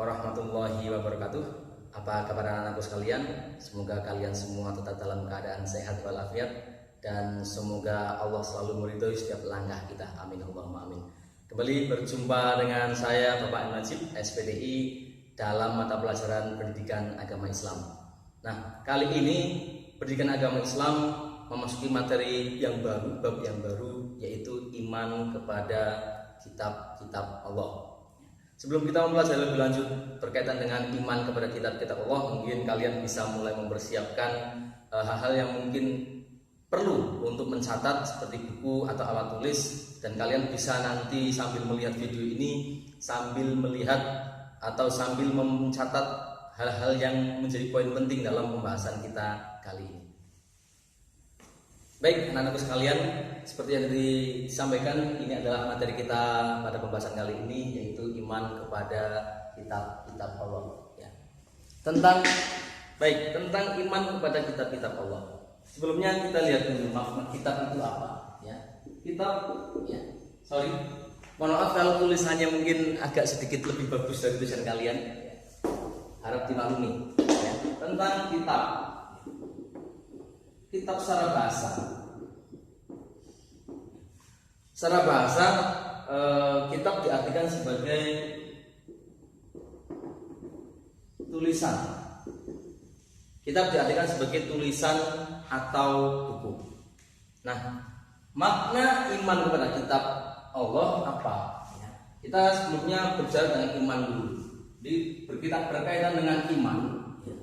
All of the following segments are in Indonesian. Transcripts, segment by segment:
warahmatullahi wabarakatuh. Apa kabar anak-anakku sekalian? Semoga kalian semua tetap dalam keadaan sehat walafiat dan semoga Allah selalu meridhoi setiap langkah kita. Amin Allahumma amin. Kembali berjumpa dengan saya Bapak Najib SPDI dalam mata pelajaran Pendidikan Agama Islam. Nah, kali ini Pendidikan Agama Islam memasuki materi yang baru, bab yang baru, yaitu iman kepada kitab-kitab Allah. Sebelum kita mempelajari lebih lanjut berkaitan dengan iman kepada kitab-kitab Allah, mungkin kalian bisa mulai mempersiapkan hal-hal yang mungkin perlu untuk mencatat seperti buku atau alat tulis, dan kalian bisa nanti sambil melihat video ini, sambil melihat atau sambil mencatat hal-hal yang menjadi poin penting dalam pembahasan kita kali ini. Baik, anak-anakku sekalian, seperti yang disampaikan, ini adalah materi kita pada pembahasan kali ini, yaitu iman kepada kitab-kitab Allah. Ya. Tentang iman kepada kitab-kitab Allah. Sebelumnya kita lihat dulu makna kitab itu apa. Ya. Kitab, ya. Sorry, mohon maaf kalau tulisannya mungkin agak sedikit lebih bagus dari tulisan kalian. Ya. Harap dimaklumi. Ya. Tentang kitab. Kitab secara bahasa. Secara bahasa, kitab diartikan sebagai tulisan. Kitab diartikan sebagai tulisan atau buku. Nah, makna iman kepada kitab Allah apa? Ya. Kita sebelumnya berbicara dengan iman dulu. Jadi berkaitan dengan iman. Ya.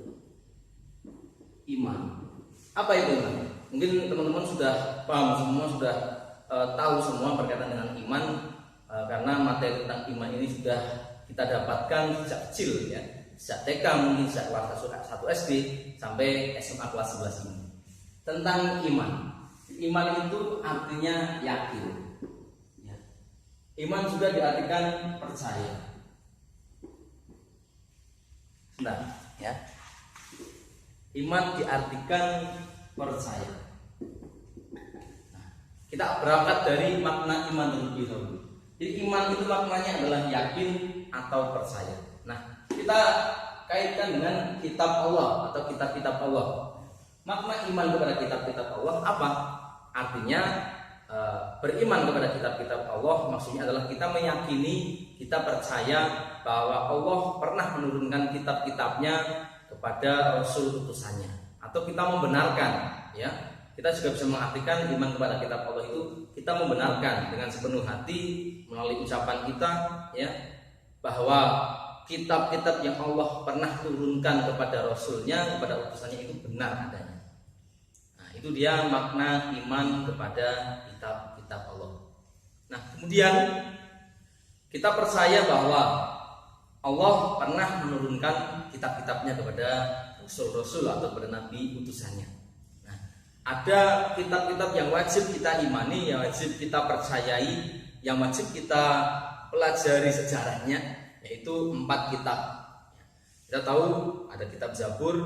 Iman. Apa itu iman? Mungkin teman-teman sudah paham semua, sudah tahu semua berkaitan dengan iman, karena materi tentang iman ini sudah kita dapatkan sejak kecil, ya, sejak TK, mungkin sejak kelas 1 SD sampai SMA kelas 11 ini. Tentang iman. Iman itu artinya yakin. Ya. Iman juga diartikan percaya. Nah, ya. Iman diartikan percaya. Nah, kita berangkat dari makna iman terlebih dahulu. Jadi iman itu maknanya adalah yakin atau percaya. Nah, kita kaitkan dengan kitab Allah atau kitab-kitab Allah. Makna iman kepada kitab-kitab Allah apa? Artinya beriman kepada kitab-kitab Allah maksudnya adalah kita meyakini, kita percaya bahwa Allah pernah menurunkan kitab-kitabnya kepada Rasul utusannya, atau kita membenarkan, ya, kita juga bisa mengartikan iman kepada kitab Allah itu kita membenarkan dengan sepenuh hati melalui ucapan kita, ya, bahwa kitab-kitab yang Allah pernah turunkan kepada Rasulnya, kepada utusannya itu benar adanya. Nah, itu dia makna iman kepada kitab-kitab Allah. Nah, kemudian kita percaya bahwa Allah pernah menurunkan kitab-kitabnya kepada Rasul-Rasul atau kepada Nabi utusannya. Nah, ada kitab-kitab yang wajib kita imani, yang wajib kita percayai, yang wajib kita pelajari sejarahnya, yaitu 4 kitab. Kita tahu ada kitab Zabur,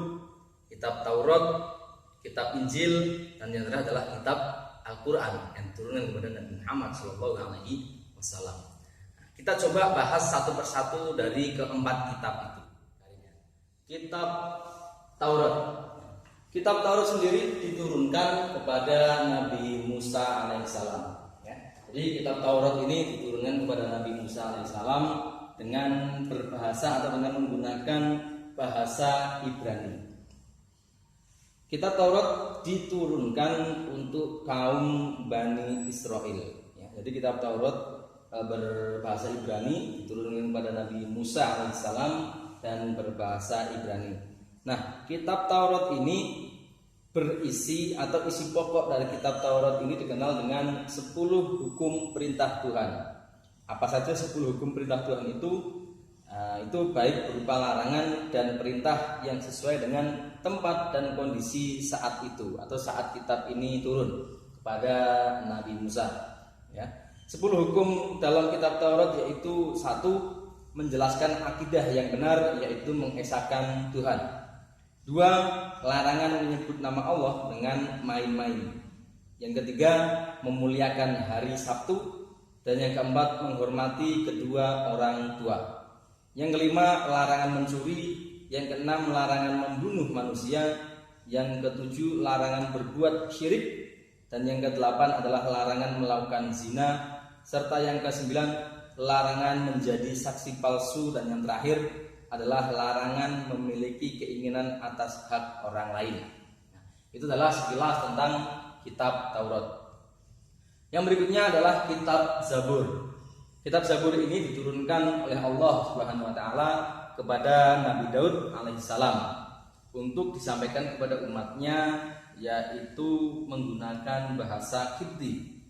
kitab Taurat, kitab Injil, dan yang terakhir adalah kitab Al-Quran yang turunkan kepada Nabi Muhammad SAW. Kita coba bahas satu persatu dari keempat kitab itu. Kitab Taurat. Kitab Taurat sendiri diturunkan kepada Nabi Musa alaihissalam. Ya. Jadi kitab Taurat ini diturunkan kepada Nabi Musa alaihissalam dengan berbahasa atau dengan menggunakan bahasa Ibrani. Kitab Taurat diturunkan untuk kaum Bani Israel. Ya. Jadi kitab Taurat berbahasa Ibrani diturunkan kepada Nabi Musa alaihissalam dan berbahasa Ibrani. Nah, kitab Taurat ini berisi atau isi pokok dari kitab Taurat ini dikenal dengan 10 hukum perintah Tuhan. Apa saja 10 hukum perintah Tuhan itu? Itu baik berupa larangan dan perintah yang sesuai dengan tempat dan kondisi saat itu atau saat kitab ini turun kepada Nabi Musa. Ya. 10 hukum dalam kitab Taurat yaitu 1. Menjelaskan akidah yang benar, yaitu mengesahkan Tuhan. 2. Larangan menyebut nama Allah dengan main-main. Yang ketiga, memuliakan hari Sabtu. Dan yang keempat, menghormati kedua orang tua. Yang kelima, larangan mencuri. Yang keenam, larangan membunuh manusia. Yang ketujuh, larangan berbuat syirik. Dan yang kedelapan adalah larangan melakukan zina. Serta yang kesembilan, larangan menjadi saksi palsu. Dan yang terakhir adalah larangan memiliki keinginan atas hak orang lain. Nah, itu adalah sekilas tentang kitab Taurat. Yang berikutnya adalah kitab Zabur. Kitab Zabur ini diturunkan oleh Allah Subhanahu wa taala kepada Nabi Daud alaihissalam untuk disampaikan kepada umatnya, yaitu menggunakan bahasa Kipti.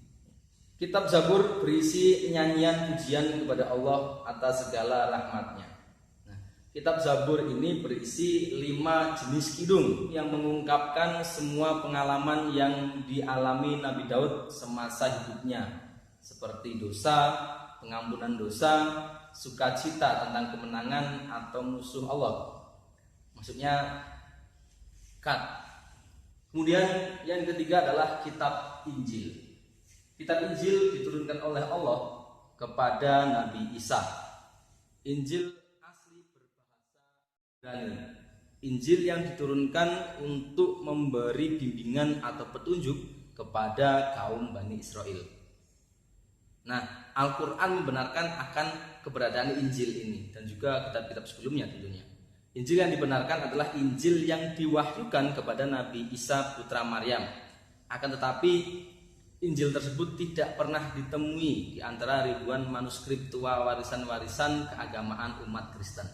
Kitab Zabur berisi nyanyian pujian kepada Allah atas segala rahmatnya. Nah, kitab Zabur ini berisi 5 jenis kidung yang mengungkapkan semua pengalaman yang dialami Nabi Daud semasa hidupnya, seperti dosa, pengampunan dosa, sukacita tentang kemenangan atau musuh Allah. Maksudnya Kemudian yang ketiga adalah kitab Injil. Kitab Injil diturunkan oleh Allah kepada Nabi Isa. Injil asli berbahasa Ibrani. Injil yang diturunkan untuk memberi bimbingan atau petunjuk kepada kaum Bani Israel. Nah, Al-Quran membenarkan akan keberadaan Injil ini dan juga kitab-kitab sebelumnya tentunya. Injil yang dibenarkan adalah Injil yang diwahyukan kepada Nabi Isa putra Maryam. Akan tetapi Injil tersebut tidak pernah ditemui di antara ribuan manuskrip tua warisan-warisan keagamaan umat Kristen.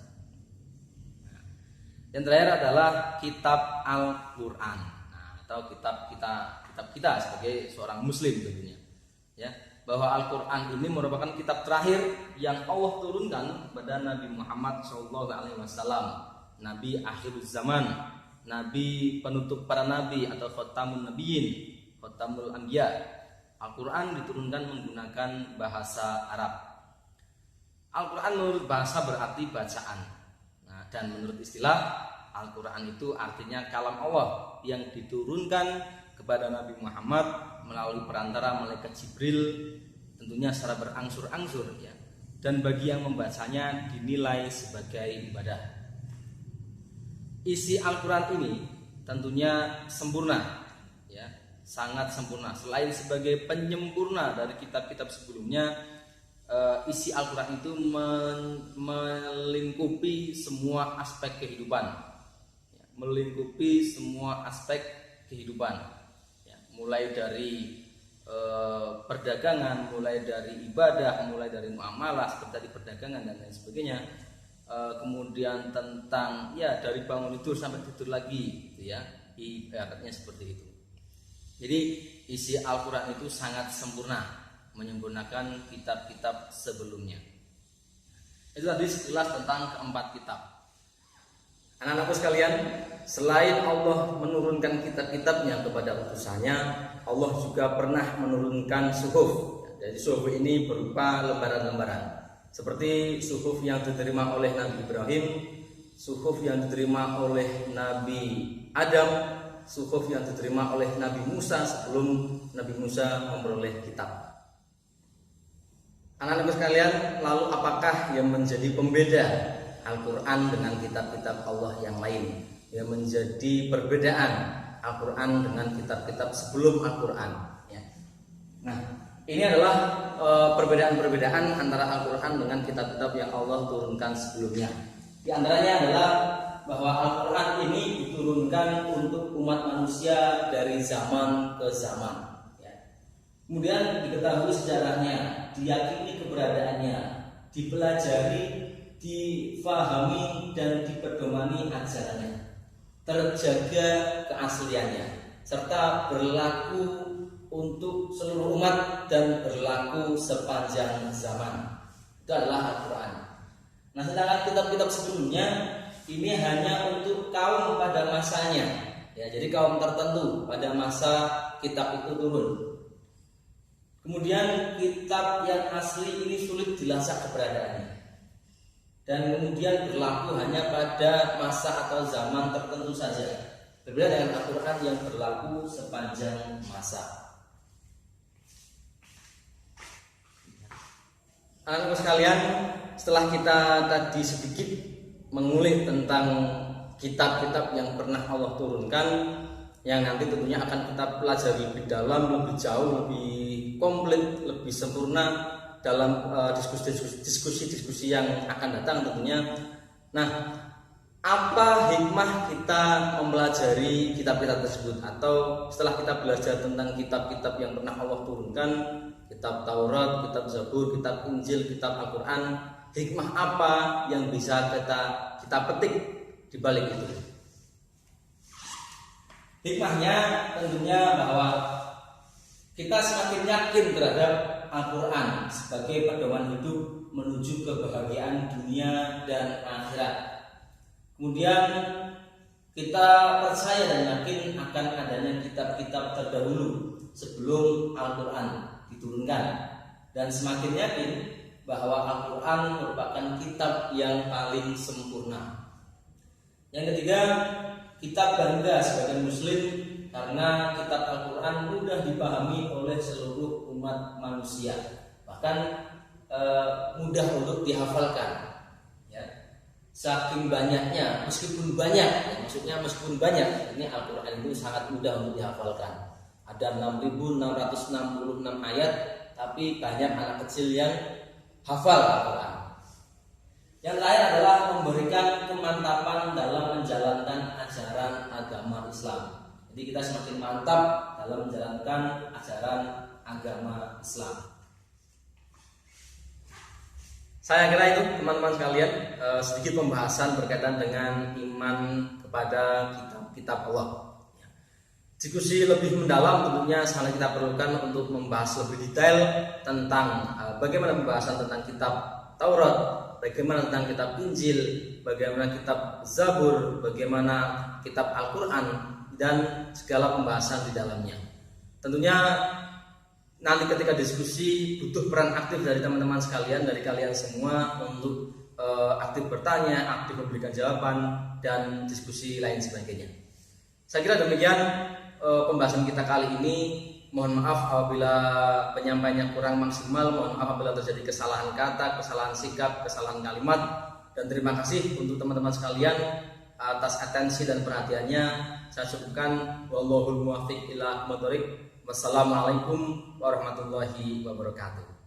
Yang terakhir adalah kitab Al-Quran, atau kitab kita sebagai seorang Muslim tentunya. Ya, bahwa Al-Quran ini merupakan kitab terakhir yang Allah turunkan kepada Nabi Muhammad SAW, Nabi akhir zaman, Nabi penutup para Nabi atau Khotamun Nabiyyin, Khotamul Anbiya. Al-Quran diturunkan menggunakan bahasa Arab. Al-Quran menurut bahasa berarti bacaan. Nah, dan menurut istilah, Al-Quran itu artinya kalam Allah yang diturunkan kepada Nabi Muhammad melalui perantara malaikat Jibril, tentunya secara berangsur-angsur ya. Dan bagi yang membacanya dinilai sebagai ibadah. Isi Al-Quran ini tentunya sempurna ya, sangat sempurna. Selain sebagai penyempurna dari kitab-kitab sebelumnya, isi Al-Quran itu melingkupi semua aspek kehidupan ya, melingkupi semua aspek kehidupan ya, mulai dari perdagangan, mulai dari ibadah, mulai dari muamalah seperti tadi perdagangan dan lain sebagainya. Kemudian tentang ya dari bangun tidur sampai tidur lagi gitu ya, ibaratnya seperti itu. Jadi isi Al-Quran itu sangat sempurna, menyempurnakan kitab-kitab sebelumnya. Itu tadi sekilas tentang keempat kitab. Anak-anakku sekalian, selain Allah menurunkan kitab-kitabnya kepada utusannya, Allah juga pernah menurunkan suhuf. Jadi suhuf ini berupa lembaran-lembaran, seperti suhuf yang diterima oleh Nabi Ibrahim, suhuf yang diterima oleh Nabi Adam, suhuf yang diterima oleh Nabi Musa sebelum Nabi Musa memperoleh kitab. Anak-anakku sekalian, lalu apakah yang menjadi pembeda Al-Quran dengan kitab-kitab Allah yang lain? Yang menjadi perbedaan Al-Quran dengan kitab-kitab sebelum Al-Quran ya. Nah, ini adalah perbedaan-perbedaan antara Al-Quran dengan kitab-kitab yang Allah turunkan sebelumnya. Di antaranya adalah bahwa Al-Quran ini diturunkan untuk umat manusia dari zaman ke zaman ya. Kemudian diketahui sejarahnya, diyakini keberadaannya, dipelajari, difahami dan dipedomani ajarannya, terjaga keasliannya, serta berlaku untuk seluruh umat dan berlaku sepanjang zaman. Itu adalah Al-Quran. Nah, sedangkan kitab-kitab sebelumnya ini hanya untuk kaum pada masanya ya, jadi kaum tertentu pada masa kitab itu turun. Kemudian kitab yang asli ini sulit dilacak keberadaannya, dan kemudian berlaku hanya pada masa atau zaman tertentu saja, berbeda dengan Al-Quran yang berlaku sepanjang masa. Anak-anak sekalian, setelah kita tadi sedikit mengulik tentang kitab-kitab yang pernah Allah turunkan, yang nanti tentunya akan kita pelajari lebih dalam, lebih jauh, lebih komplit, lebih sempurna dalam diskusi-diskusi yang akan datang tentunya. Nah, apa hikmah kita mempelajari kitab-kitab tersebut, atau setelah kita belajar tentang kitab-kitab yang pernah Allah turunkan, kitab Taurat, kitab Zabur, kitab Injil, kitab Al-Quran, hikmah apa yang bisa kita petik di balik itu? Hikmahnya tentunya bahwa kita semakin yakin terhadap Al-Quran sebagai pedoman hidup menuju kebahagiaan dunia dan akhirat. Kemudian kita percaya dan yakin akan adanya kitab-kitab terdahulu sebelum Al-Quran diturunkan, dan semakin yakin bahwa Al-Quran merupakan kitab yang paling sempurna. Yang ketiga, kita bangga sebagai muslim karena kitab Al-Quran mudah dipahami oleh seluruh umat manusia, bahkan mudah untuk dihafalkan. Saking banyaknya, meskipun banyak, maksudnya meskipun banyak, ini Al-Quran itu sangat mudah untuk dihafalkan. Ada 6.666 ayat, tapi banyak anak kecil yang hafal Al-Quran. Yang lain adalah memberikan kemantapan dalam menjalankan ajaran agama Islam. Jadi kita semakin mantap dalam menjalankan ajaran agama Islam. Saya kira itu teman-teman sekalian, sedikit pembahasan berkaitan dengan iman kepada kitab-kitab Allah. Diskusi lebih mendalam tentunya sangat kita perlukan untuk membahas lebih detail tentang bagaimana pembahasan tentang kitab Taurat, bagaimana tentang kitab Injil, bagaimana kitab Zabur, bagaimana kitab Al-Quran, dan segala pembahasan di dalamnya. Tentunya nanti ketika diskusi butuh peran aktif dari teman-teman sekalian, dari kalian semua untuk aktif bertanya, aktif memberikan jawaban, dan diskusi lain sebagainya. Saya kira demikian pembahasan kita kali ini. Mohon maaf apabila penyampaiannya kurang maksimal, mohon maaf apabila terjadi kesalahan kata, kesalahan sikap, kesalahan kalimat, dan terima kasih untuk teman-teman sekalian atas atensi dan perhatiannya. Saya cukupkan, wallahul muwaffiq ila aqwamit thoriq. Wassalamualaikum warahmatullahi wabarakatuh.